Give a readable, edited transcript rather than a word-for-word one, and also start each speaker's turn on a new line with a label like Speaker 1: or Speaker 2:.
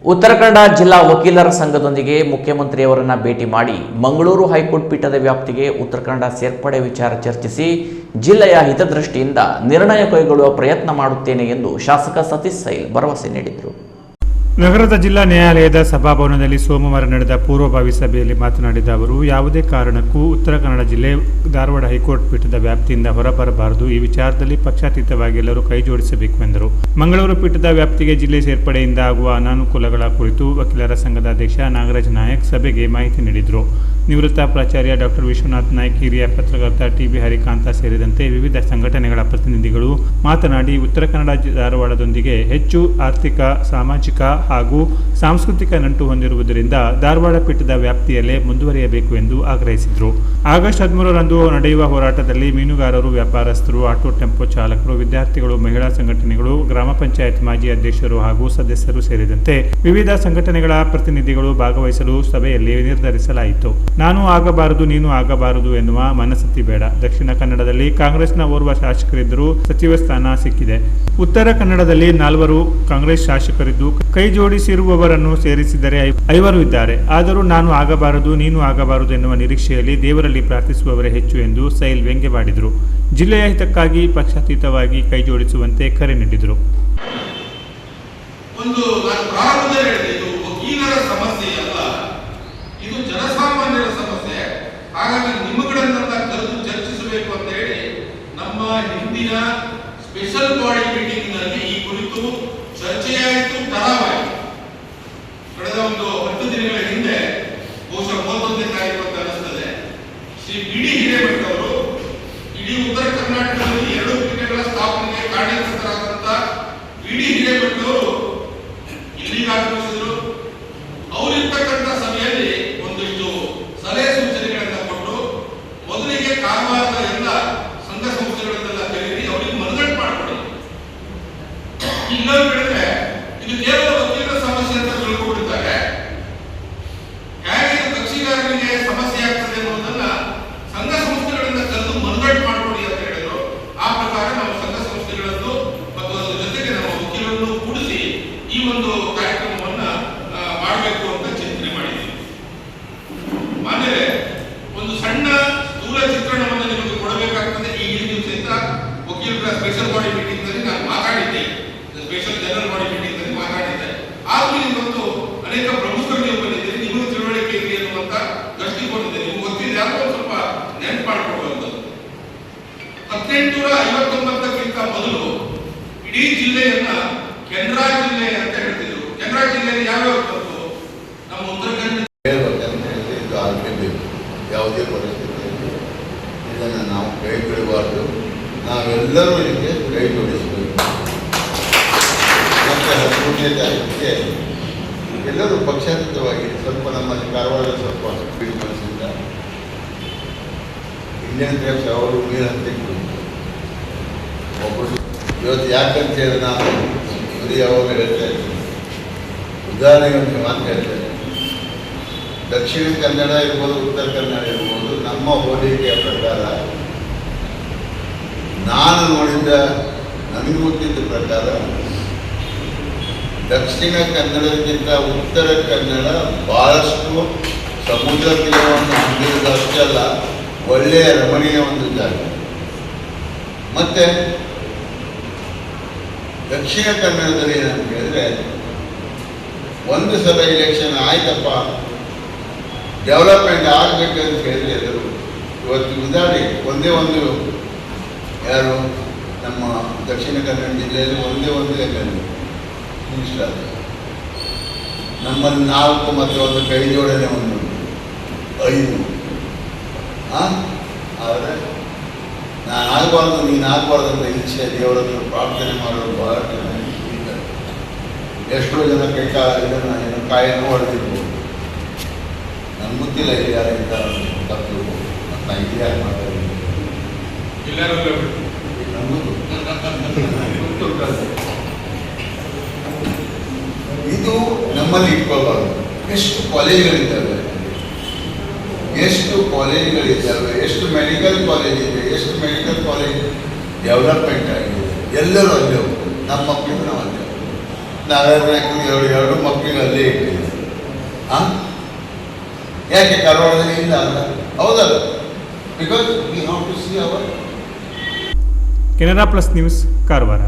Speaker 1: ಉತ್ತರ ಕನ್ನಡ ಜಿಲ್ಲಾ ವಕೀಲರ ಸಂಘದೊಂದಿಗೆ ಮುಖ್ಯಮಂತ್ರಿಯವರನ್ನ ಭೇಟಿ ಮಾಡಿ ಮಂಗಳೂರು ಹೈಕೋರ್ಟ್ ಪೀಠದ ವ್ಯಾಪ್ತಿಗೆ ಉತ್ತರ ಕನ್ನಡ ಸೇರ್ಪಡೆ ವಿಚಾರ ಚರ್ಚಿಸಿ ಜಿಲ್ಲೆಯ ಹಿತದೃಷ್ಟಿಯಿಂದ ನಿರ್ಣಯ ಕೈಗೊಳ್ಳುವ ಪ್ರಯತ್ನ ಮಾಡುತ್ತೇನೆ ಎಂದು ಶಾಸಕ ಸತೀಶ್ ಸೈಲ್ ಭರವಸೆ ನೀಡಿದರು.
Speaker 2: ನಗರದ ಜಿಲ್ಲಾ ನ್ಯಾಯಾಲಯದ ಸಭಾಭವನದಲ್ಲಿ ಸೋಮವಾರ ನಡೆದ ಪೂರ್ವಭಾವಿ ಸಭೆಯಲ್ಲಿ ಮಾತನಾಡಿದ ಅವರು, ಯಾವುದೇ ಕಾರಣಕ್ಕೂ ಉತ್ತರ ಕನ್ನಡ ಜಿಲ್ಲೆ ಧಾರವಾಡ ಹೈಕೋರ್ಟ್ ಪೀಠದ ವ್ಯಾಪ್ತಿಯಿಂದ ಹೊರಬರಬಾರದು. ಈ ವಿಚಾರದಲ್ಲಿ ಪಕ್ಷಾತೀತವಾಗಿ ಎಲ್ಲರೂ ಕೈಜೋಡಿಸಬೇಕು ಎಂದರು. ಮಂಗಳೂರು ಪೀಠದ ವ್ಯಾಪ್ತಿಗೆ ಜಿಲ್ಲೆ ಸೇರ್ಪಡೆಯಿಂದ ಆಗುವ ಅನಾನುಕೂಲಗಳ ಕುರಿತು ವಕೀಲರ ಸಂಘದ ಅಧ್ಯಕ್ಷ ನಾಗರಾಜ್ ನಾಯಕ್ ಸಭೆಗೆ ಮಾಹಿತಿ ನೀಡಿದರು. ನಿವೃತ್ತ ಪ್ರಾಚಾರ್ಯ ಡಾಕ್ಟರ್ ವಿಶ್ವನಾಥ್ ನಾಯ್ಕ್, ಹಿರಿಯ ಪತ್ರಕರ್ತ ಟಿ.ಬಿ. ಹರಿಕಾಂತ ಸೇರಿದಂತೆ ವಿವಿಧ ಸಂಘಟನೆಗಳ ಪ್ರತಿನಿಧಿಗಳು ಮಾತನಾಡಿ, ಉತ್ತರ ಕನ್ನಡ ಧಾರವಾಡದೊಂದಿಗೆ ಹೆಚ್ಚು ಆರ್ಥಿಕ, ಸಾಮಾಜಿಕ ಹಾಗೂ ಸಾಂಸ್ಕೃತಿಕ ನಂಟು ಹೊಂದಿರುವುದರಿಂದ ಧಾರವಾಡ ಪೀಠದ ವ್ಯಾಪ್ತಿಯಲ್ಲೇ ಮುಂದುವರಿಯಬೇಕು ಎಂದು ಆಗ್ರಹಿಸಿದರು. ಆಗಸ್ಟ್ 13ರಂದು ನಡೆಯುವ ಹೋರಾಟದಲ್ಲಿ ಮೀನುಗಾರರು, ವ್ಯಾಪಾರಸ್ಥರು, ಆಟೋ ಟೆಂಪೋ ಚಾಲಕರು, ವಿದ್ಯಾರ್ಥಿಗಳು, ಮಹಿಳಾ ಸಂಘಟನೆಗಳು, ಗ್ರಾಮ ಪಂಚಾಯತ್ ಮಾಜಿ ಅಧ್ಯಕ್ಷರು ಹಾಗೂ ಸದಸ್ಯರು ಸೇರಿದಂತೆ ವಿವಿಧ ಸಂಘಟನೆಗಳ ಪ್ರತಿನಿಧಿಗಳು ಭಾಗವಹಿಸಲು ಸಭೆಯಲ್ಲಿ ನಿರ್ಧರಿಸಲಾಯಿತು. ನಾನು ಆಗಬಾರದು, ನೀನು ಆಗಬಾರದು ಎನ್ನುವ ಮನಸ್ಥಿತಿ ಬೇಡ. ದಕ್ಷಿಣ ಕನ್ನಡದಲ್ಲಿ ಕಾಂಗ್ರೆಸ್ನ ಓರ್ವ ಶಾಸಕರಿದ್ದರೂ ಸಚಿವ ಸ್ಥಾನ ಸಿಕ್ಕಿದೆ. ಉತ್ತರ ಕನ್ನಡದಲ್ಲಿ 4 ಕಾಂಗ್ರೆಸ್ ಶಾಸಕರಿದ್ದು ಕೈ ಜೋಡಿಸಿರುವವರನ್ನು ಸೇರಿಸಿದರೆ 5 ಇದ್ದಾರೆ. ಆದರೂ ನಾನು ಆಗಬಾರದು, ನೀನು ಆಗಬಾರದು ಎನ್ನುವ ನಿರೀಕ್ಷೆಯಲ್ಲಿ ದೇವರಲ್ಲಿ ಪ್ರಾರ್ಥಿಸುವವರೇ ಹೆಚ್ಚು ಎಂದು ಸೈಲ್ ವ್ಯಂಗ್ಯವಾಡಿದರು. ಜಿಲ್ಲೆಯ ಹಿತಕ್ಕಾಗಿ ಪಕ್ಷಾತೀತವಾಗಿ ಕೈ ಜೋಡಿಸುವಂತೆ ಕರೆ ನೀಡಿದರು.
Speaker 3: ಜನಸಾಮಾನ್ಯರ ಸಮಸ್ಯೆ. ಹಾಗಾಗಿ ನಿಮ್ಮಗಳನ್ನೆಲ್ಲ ಕರೆದು ಚರ್ಚಿಸಬೇಕು ಅಂತ ಹೇಳಿ ನಮ್ಮ ಹಿಂದಿನ ಸ್ಪೆಷಲ್ ಬಾಡಿ ಮೀಟಿಂಗ್ ನಲ್ಲಿ ಈ ಕುರಿತು ಚರ್ಚೆಯಾಯಿತು, ತರಾವಾಯಿತು. ಕಳೆದ 10 ದಿನಗಳ ಹಿಂದೆ, ಬಹುಶಃ 31ನೇ ತಾರೀಕು ಅಂತ ಅನಿಸ್ತದೆ, ಶ್ರೀ ಬಿ.ಡಿ. ಹಿರೇಮಠ ಅವರು ಇಡೀ ಉತ್ತರ ಕರ್ನಾಟಕದಲ್ಲಿ 2 ಪೀಠಗಳ ಸ್ಥಾಪನೆಗೆ ಕಾರಣಕರ್ತರಾದಂತ ಬಿ.ಡಿ. ಹಿರೇಮಠ ಅವರು ಇಲ್ಲಿಗೆ ಆಗಮಿಸಿದರು. ಅವರಿರ್ತಕ್ಕಂಥ ಸಭೆಯಲ್ಲಿ ಒಂದಿಷ್ಟು ಸಲಹೆ ಸೂಚನೆಗಳನ್ನು ಕೊಟ್ಟು, ಮೊದಲಿಗೆ ಕಾರವಾರದ ಎಲ್ಲ ಸಂಘ ಸಂಸ್ಥೆಗಳನ್ನೆಲ್ಲ ಕರೀರಿ, ಅವರಿಗೆ ಮನದಟ್ಟು ಮಾಡಿಕೊಡಿ. ಇನ್ನೊಂದು ಕಡೆ ಇದು ಕೇವಲ ವಕೀಲರ ಸಮಸ್ಯೆ ಅಂತ ತಿಳ್ಕೊಂಡಿದ್ದಾರೆ. ಹೇಗೆ ಕಕ್ಷಿಗಾರರಿಗೆ ಸಮಸ್ಯೆ ಆಗ್ತದೆ ಅನ್ನೋದನ್ನ ಸಂಘ ಸಂಸ್ಥೆಗಳಿಂದ ಕರೆದು ಮನದಟ್ಟು ಮಾಡಿಕೊಡಿ ಅಂತ ಹೇಳಿದ್ರು. ಆ ಪ್ರಕಾರ ನಾವು ಸಂಘ ಸಂಸ್ಥೆಗಳನ್ನು ಮತ್ತು ಅದರ ಜೊತೆಗೆ ನಮ್ಮ ವಕೀಲರನ್ನು ಕೂಡಿಸಿ ಈ ಒಂದು ಕಾರ್ಯಕ್ರಮವನ್ನ ಮಾಡಬೇಕು ಅಂತ ಚಿಂತನೆ ಮಾಡಿದ್ದೀವಿ. ಆಮೇಲೆ ಒಂದು ಸಣ್ಣ ಸ್ಥೂಲ ಚಿತ್ರಣವನ್ನು ನಿಮಗೆ ಕೊಡಬೇಕಾಗ್ತದೆ. ಈ ದಿವಸ ವಕೀಲರ ಸ್ಪೆಷಲ್ ಬಾಡಿ ಮೀಟಿಂಗ್ ನಲ್ಲಿ ನಾನು ಮಾತಾಡಿದ್ದೆ, ಸ್ಪೆಷಲ್ ಜನರಲ್ ಬಾಡಿ ಮೀಟಿಂಗ್ ನಲ್ಲಿ ಮಾತಾಡಿದ್ದೆ. ಆದ್ರೂ ಇವತ್ತು ಅನೇಕ ಪ್ರಮುಖರು ನೀವು ಬಂದಿದ್ದೀರಿ, ನಿಮಗೂ ತಿಳುವಳಿಕೆ ಇದೆ ಅನ್ನುವಂತ ದೃಷ್ಟಿಕೋನದಲ್ಲಿ ನಿಮ್ಗೆ ಗೊತ್ತಿದೆ, ಯಾಕೋ ಸ್ವಲ್ಪ ನೆನಪು ಮಾಡಿಕೊಳ್ಳುವಂಥದ್ದು. 1859ಕ್ಕಿಂತ ಮೊದಲು ಇಡೀ ಜಿಲ್ಲೆಯನ್ನ ಕೆನರಾ ಜಿಲ್ಲೆ ಅಂತ ಹೇಳ್ತಿದ್ರು. ಕೆನರಾ ಜಿಲ್ಲೆಯಲ್ಲಿ ಯಾವ್ಯಾವ ಬಂತು? ನಮ್ಮ ಉತ್ತರ ಕನ್ನಡ
Speaker 4: ಯಾವುದೇ ಪರಿಸ್ಥಿತಿಯಲ್ಲಿ ಇದನ್ನು ನಾವು ಕೈ ಬಿಡಬಾರ್ದು. ನಾವೆಲ್ಲರೂ ಇದಕ್ಕೆ ಕೈ ಜೋಡಿಸಬೇಕು. ಮತ್ತು 13ನೇ ತಾರೀಕಿಗೆ ಎಲ್ಲರೂ ಪಕ್ಷಾತೀತವಾಗಿ ಸ್ವಲ್ಪ ನಮ್ಮಲ್ಲಿ ಕಾರವಾರ ಸ್ವಲ್ಪ ಸ್ಪೀಡ್ ಮನಸ್ಸಿಂದ ಇಂಡಿಯನ್ ಟೈಮ್ಸ್ ಅವರು ನೀರು ಹಂತಕ್ಕೆ ಒಬ್ಬರು ಇವತ್ತು ಯಾಕಂತ ಹೇಳಿದ್ರೆ ನಾನು ಬರೀ ಯಾವಾಗ ಹೇಳ್ತಾ ಇದ್ದೀನಿ, ಉದಾಹರಣೆಗೆ ಒಂದು ಮಾತು ಹೇಳ್ತೇನೆ. ದಕ್ಷಿಣ ಕನ್ನಡ ಇರ್ಬೋದು, ಉತ್ತರ ಕನ್ನಡ ಇರ್ಬೋದು, ನಮ್ಮ ಹೋಲಿಕೆಯ ಪ್ರಕಾರ, ನಾನು ನೋಡಿದ್ದ, ನನಗೆ ಗೊತ್ತಿದ್ದ ಪ್ರಕಾರ ದಕ್ಷಿಣ ಕನ್ನಡಕ್ಕಿಂತ ಉತ್ತರ ಕನ್ನಡ ಬಹಳಷ್ಟು ಸಮುದ್ರ ತೀರವನ್ನು ಹೊಂದಿರುವುದಷ್ಟೇ ಅಲ್ಲ, ಒಳ್ಳೆಯ ರಮಣೀಯ ಒಂದು ಜಾಗ. ಮತ್ತೆ ದಕ್ಷಿಣ ಕನ್ನಡದಲ್ಲಿ ಏನಂತ ಹೇಳಿದ್ರೆ, ಒಂದು ಸಲ ಇಲೆಕ್ಷನ್ ಆಯ್ತಪ್ಪ, ಡೆವಲಪ್ಮೆಂಟ್ ಆಗಬೇಕಂತ ಹೇಳಿದ್ರೆ ಎಲ್ಲರೂ ಇವತ್ತು ಉದಾಹರಣೆ ಒಂದೇ ಒಂದು ಯಾರು ನಮ್ಮ ದಕ್ಷಿಣ ಕನ್ನಡ ಜಿಲ್ಲೆಯಲ್ಲಿ ಒಂದೇ ಮಿನಿಸ್ಟರ್, ನಮ್ಮಲ್ಲಿ 4 ಮತ್ತು ಒಂದು ಕೈ ಜೋಡಣೆ 5. ಆದರೆ ನಾನು ಆಗಬಾರ್ದು, ನೀನು ಆಗಬಾರ್ದು ಅಂತ ಇಚ್ಛೆ ದೇವರನ್ನು ಪ್ರಾರ್ಥನೆ ಮಾಡೋದು ಬಹಳ ಜನ ಇದ್ದಾರೆ. ಎಷ್ಟೋ ಜನ ಇದನ್ನು ಕಾಯನ್ನು ಹೊಡೆದಿರ್ಬೋದು. ನನ್ಗೆ ಗೊತ್ತಿಲ್ಲ ಇಲ್ಲಿ ಯಾರು ಇದ್ದಾರೆ ತಪ್ಪು, ಮತ್ತು ನಾನು ಇಲ್ಲಿ ಯಾರು ಮಾತಾಡಿದ್ದೀನಿ ಇದು ನಮ್ಮಲ್ಲಿ ಇಟ್ಕೊಳ್ಬಾರ್ದು. ಎಷ್ಟು ಕಾಲೇಜ್ಗಳಿದ್ದಾವೆ, ಎಷ್ಟು ಮೆಡಿಕಲ್ ಕಾಲೇಜ್ ಇದೆ, ಎಷ್ಟು ಮೆಡಿಕಲ್ ಕಾಲೇಜ್ ಡೆವಲಪ್ಮೆಂಟ್ ಆಗಿದೆ. ಎಲ್ಲರೂ ಅಲ್ಲೇ ಹೋಗ್ತಾರೆ, ನಮ್ಮ ಮಕ್ಕಳು ನಾವು ಅಲ್ಲೇ ಹೋಗ್ತಾರೆ. ನಾವೇನು ಎರಡು ಮಕ್ಕಳಿಗೆ ಅಲ್ಲೇ ಇಟ್ಟಿದ್ದೀವಿ. ಯಾಕೆ ಕಾರವಾರದಲ್ಲಿ ಇಲ್ಲ ಅಲ್ಲ? ಹೌದಲ್ಲ? Because we have to see our.
Speaker 2: Canara plus news, Karwar.